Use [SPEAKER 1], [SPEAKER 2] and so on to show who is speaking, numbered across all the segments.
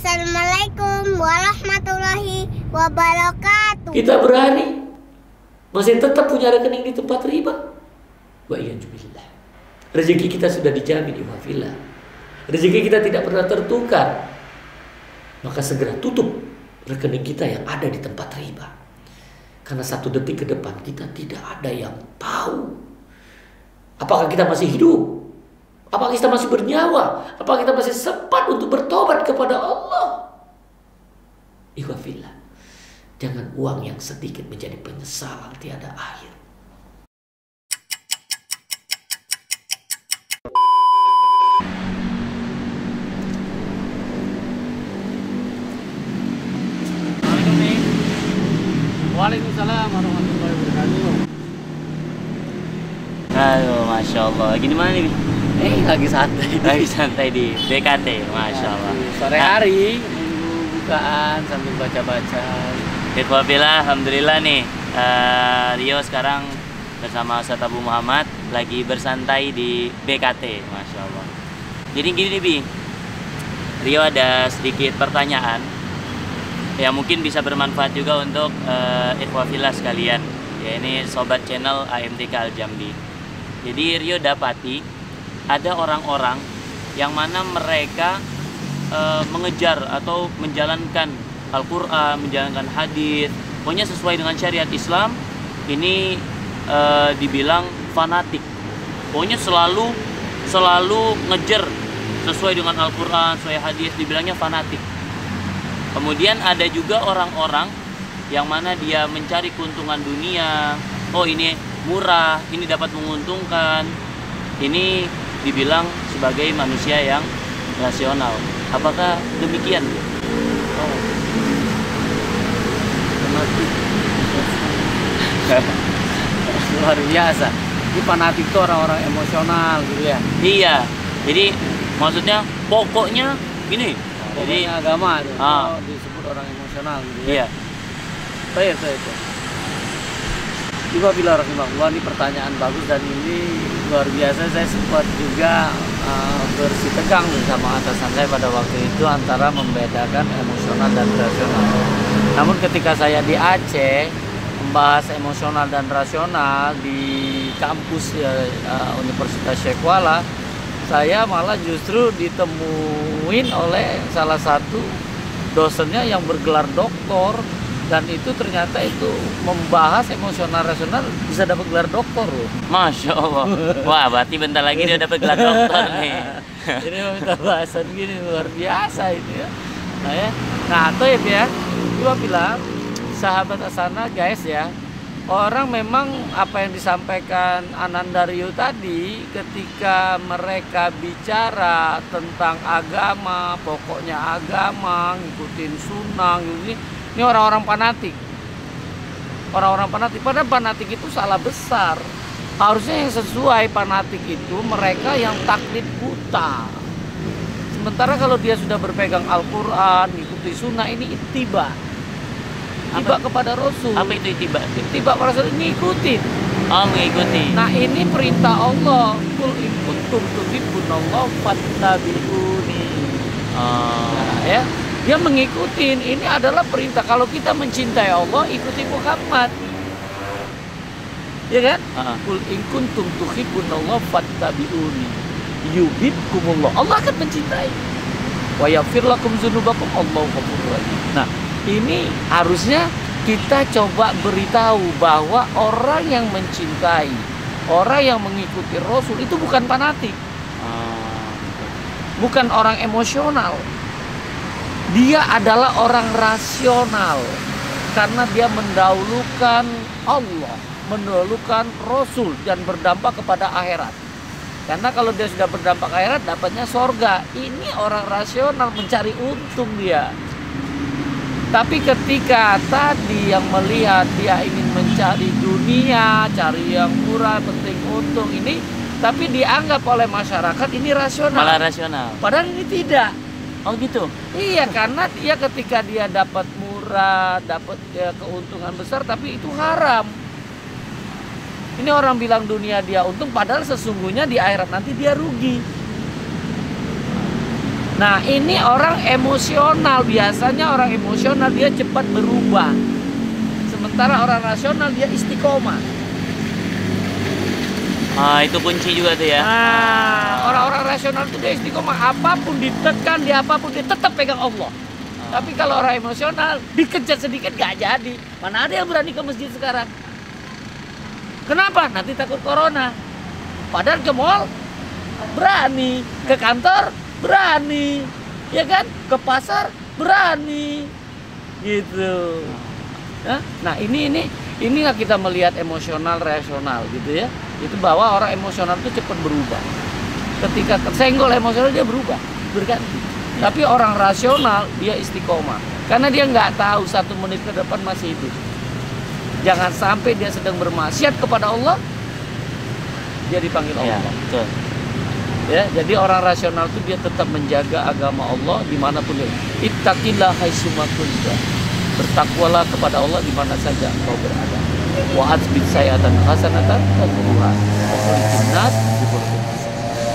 [SPEAKER 1] Assalamualaikum warahmatullahi wabarakatuh.
[SPEAKER 2] Kita berani masih tetap punya rekening di tempat riba. Wa iyyazubillah. Rezeki kita sudah dijamin ikhwafillah. Rezeki kita tidak pernah tertukar. Maka segera tutup rekening kita yang ada di tempat riba. Karena 1 detik ke depan kita tidak ada yang tahu. Apakah kita masih hidup? Apakah kita masih bernyawa? Apakah kita masih sempat untuk bertobat kepada Allah? Ikhwafillah, jangan uang yang sedikit menjadi penyesalan tiada akhir.
[SPEAKER 3] Waalaikumsalam warahmatullahi wabarakatuh.
[SPEAKER 4] Aduh, Masya Allah. Lagi di mana nih?
[SPEAKER 3] Lagi santai.
[SPEAKER 4] Lagi santai di BKT, Masya Allah.
[SPEAKER 3] Sore hari, bukaan sambil baca-baca.
[SPEAKER 4] Ikhwafillah, alhamdulillah nih. Rio sekarang bersama Ustaz Abu Muhammad lagi bersantai di BKT, Masya Allah. Jadi gini nih, Bi. Rio ada sedikit pertanyaan yang mungkin bisa bermanfaat juga untuk ikhwafillah sekalian. Ya, ini sobat channel AMTK Al-Jambi. Jadi Rio dapati ada orang-orang yang mana mereka mengejar atau menjalankan Al-Quran, menjalankan hadis, pokoknya sesuai dengan syariat Islam. Ini dibilang fanatik. Pokoknya selalu ngejar sesuai dengan Al-Quran, sesuai hadis, dibilangnya fanatik. Kemudian ada juga orang-orang yang mana dia mencari keuntungan dunia. Oh, ini murah, ini dapat menguntungkan. Ini dibilang sebagai manusia yang rasional. Apakah demikian?
[SPEAKER 3] Oh. Fanatik. Luar biasa. Ini fanatik itu orang-orang emosional gitu ya.
[SPEAKER 4] Iya. Jadi maksudnya pokoknya gini. Jadi
[SPEAKER 3] agama itu disebut orang emosional gitu ya.
[SPEAKER 4] Iya.
[SPEAKER 3] Baik. Juga bila rahimahullah, ini pertanyaan bagus dan ini luar biasa. Saya sempat juga bersitegang sama atasan saya pada waktu itu antara membedakan emosional dan rasional. Namun ketika saya di Aceh membahas emosional dan rasional di kampus Universitas Syekh Kuala, saya malah justru ditemuin oleh salah satu dosennya yang bergelar doktor, dan itu ternyata itu membahas emosional rasional bisa dapat gelar doktor loh.
[SPEAKER 4] Masya Allah. Wah, berarti bentar lagi dia dapat gelar doktor nih.
[SPEAKER 3] Jadi minta bahasan gini luar biasa itu ya. Nah, atau ya, gua bilang sahabat asana guys ya, orang memang apa yang disampaikan Ananda Rio tadi, ketika mereka bicara tentang agama, pokoknya agama, ngikutin sunnah, ini orang-orang fanatik. Orang-orang fanatik, padahal fanatik itu salah besar. Harusnya yang sesuai fanatik itu mereka yang taklid buta. Sementara kalau dia sudah berpegang Al-Quran, ngikuti sunnah, ini ittiba. Ittiba kepada Rasul.
[SPEAKER 4] Apa itu ittiba?
[SPEAKER 3] Ittiba para Rasul, ngikutin.
[SPEAKER 4] Oh, mengikuti.
[SPEAKER 3] Nah, ini perintah Allah. Qul in kuntum tuhibbunallaha fattabi'uni. Nah, ya. Dia mengikutin, ini adalah perintah. Kalau kita mencintai Allah, ikuti Muhammad. Ya kan? Qul in kuntum tuhibbunallaha fattabi'uni yuhibbukumullah. Allah akan mencintai. Wa yaghfir lakum dzunubakum, Allahu ghafurur rahim. Nah, ini harusnya kita coba beritahu bahwa orang yang mencintai, orang yang mengikuti Rasul itu bukan fanatik. Bukan orang emosional. Dia adalah orang rasional karena dia mendahulukan Allah, mendahulukan Rasul dan berdampak kepada akhirat. Karena kalau dia sudah berdampak akhirat, dapatnya sorga. Ini orang rasional mencari untung dia. Tapi ketika tadi yang melihat dia ingin mencari dunia, cari yang murah, penting untung ini, tapi dianggap oleh masyarakat ini rasional.
[SPEAKER 4] Malah rasional.
[SPEAKER 3] Padahal ini tidak.
[SPEAKER 4] Oh gitu?
[SPEAKER 3] Iya, karena dia ketika dia dapat murah, dapat keuntungan besar, tapi itu haram. Ini orang bilang dunia dia untung, padahal sesungguhnya di akhirat nanti dia rugi. Nah, ini orang emosional. Biasanya orang emosional dia cepat berubah. Sementara orang rasional dia istiqomah.
[SPEAKER 4] Itu kunci juga tuh ya.
[SPEAKER 3] Nah, orang-orang rasional itu dia istiqomah. Apapun ditekan, dia apapun dia tetap pegang Allah. Tapi kalau orang emosional dikejar sedikit gak jadi. Mana ada yang berani ke masjid sekarang? Kenapa? Nanti takut corona. Padahal ke mall berani, ke kantor berani, ya kan? Ke pasar berani, gitu. Nah inilah kita melihat emosional rasional, gitu ya. Itu bahwa orang emosional itu cepat berubah. Ketika tersenggol emosional dia berubah, berganti. Tapi orang rasional dia istiqomah, karena dia nggak tahu 1 menit ke depan masih hidup. Jangan sampai dia sedang bermaksiat kepada Allah, dia dipanggil Allah.
[SPEAKER 4] Ya, betul.
[SPEAKER 3] Ya, jadi orang rasional itu dia tetap menjaga agama Allah dimanapun dia. Ittaqillah haitsuma kunta. Bertakwalah kepada Allah di mana saja engkau berada. Wa atsbit sayatan hasanatan tadruha.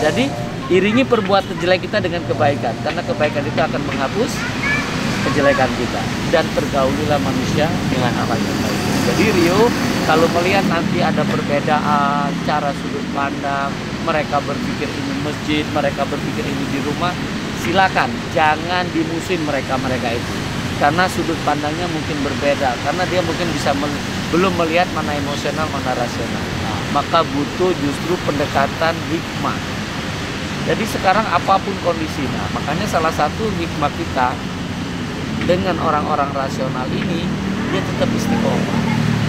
[SPEAKER 3] Jadi iringi perbuatan jelek kita dengan kebaikan, karena kebaikan itu akan menghapus kejelekan kita, dan pergaulilah manusia dengan akhlak yang baik. Jadi Rio, kalau melihat nanti ada perbedaan cara sudut pandang, mereka berpikir ini masjid, mereka berpikir ini di rumah, silakan jangan dimusuhin mereka itu, karena sudut pandangnya mungkin berbeda, karena dia mungkin bisa belum melihat mana emosional mana rasional. Maka butuh justru pendekatan hikmah. Jadi sekarang apapun kondisinya, makanya salah satu hikmah kita dengan orang-orang rasional ini, dia tetap istiqomah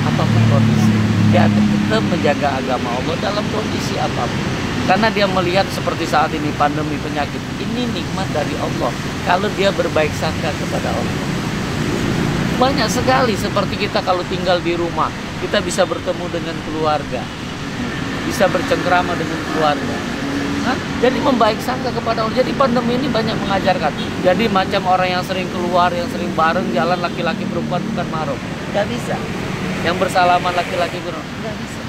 [SPEAKER 3] apapun kondisi. Dia tetap menjaga agama Allah dalam kondisi apapun. Karena dia melihat seperti saat ini pandemi penyakit, ini nikmat dari Allah kalau dia berbaik sangka kepada Allah. Banyak sekali seperti kita kalau tinggal di rumah, kita bisa bertemu dengan keluarga, bisa bercengkrama dengan keluarga. Jadi membaik sangka kepada Allah. Jadi pandemi ini banyak mengajarkan. Jadi macam orang yang sering keluar, yang sering bareng jalan laki-laki perempuan bukan mahram, nggak bisa. Yang bersalaman laki-laki perempuan nggak bisa.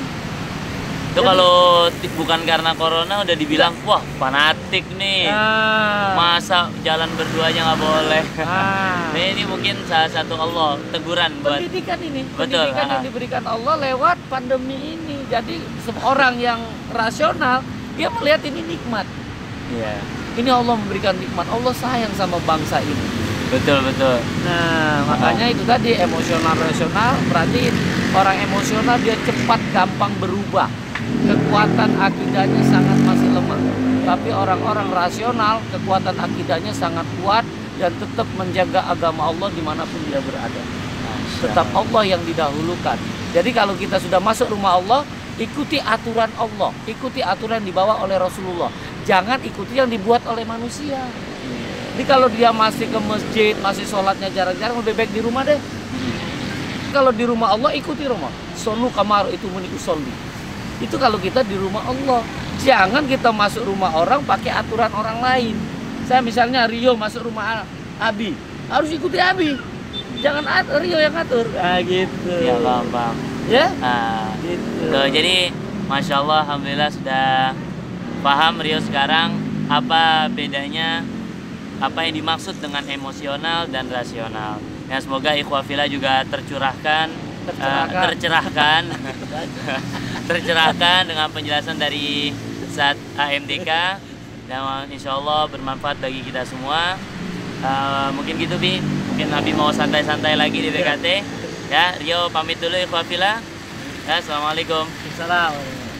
[SPEAKER 4] Itu kalau bukan karena corona udah dibilang wah fanatik nih. Masa jalan berduanya nggak boleh. Nah, ini mungkin salah satu Allah teguran buat
[SPEAKER 3] pendidikan ini.
[SPEAKER 4] Betul.
[SPEAKER 3] Pendidikan yang diberikan Allah lewat pandemi ini. Jadi orang yang rasional dia melihat ini nikmat.
[SPEAKER 4] Iya.
[SPEAKER 3] Ini Allah memberikan nikmat. Allah sayang sama bangsa ini.
[SPEAKER 4] Betul.
[SPEAKER 3] Nah, makanya itu tadi emosional rasional. Berarti orang emosional dia cepat gampang berubah. Kekuatan akidahnya sangat masih lemah. Tapi orang-orang rasional kekuatan akidahnya sangat kuat dan tetap menjaga agama Allah dimanapun dia berada. Tetap Allah yang didahulukan. Jadi kalau kita sudah masuk rumah Allah, ikuti aturan Allah, ikuti aturan yang dibawa oleh Rasulullah. Jangan ikuti yang dibuat oleh manusia. Jadi kalau dia masih ke masjid, masih sholatnya jarang-jarang, lebih baik di rumah deh. Kalau di rumah Allah, ikuti rumah. Solu kamar itu muni usolli. Itu kalau kita di rumah Allah. Jangan kita masuk rumah orang pakai aturan orang lain. Saya misalnya Rio masuk rumah Abi, harus ikuti Abi. Jangan Rio yang atur. Gitu.
[SPEAKER 4] Ya bang.
[SPEAKER 3] Ya?
[SPEAKER 4] Gitu. Tuh, jadi Masya Allah, Alhamdulillah sudah paham Rio sekarang apa bedanya, apa yang dimaksud dengan emosional dan rasional. Ya, semoga ikhwah fillah juga tercerahkan dengan penjelasan dari Ustaz AMDK, dan insya Allah bermanfaat bagi kita semua. Mungkin gitu Bi, mungkin Nabi mau santai-santai lagi di BKT. Ya, Rio pamit dulu ikhwah fillah. Ya, assalamualaikum.
[SPEAKER 3] Assalamualaikum.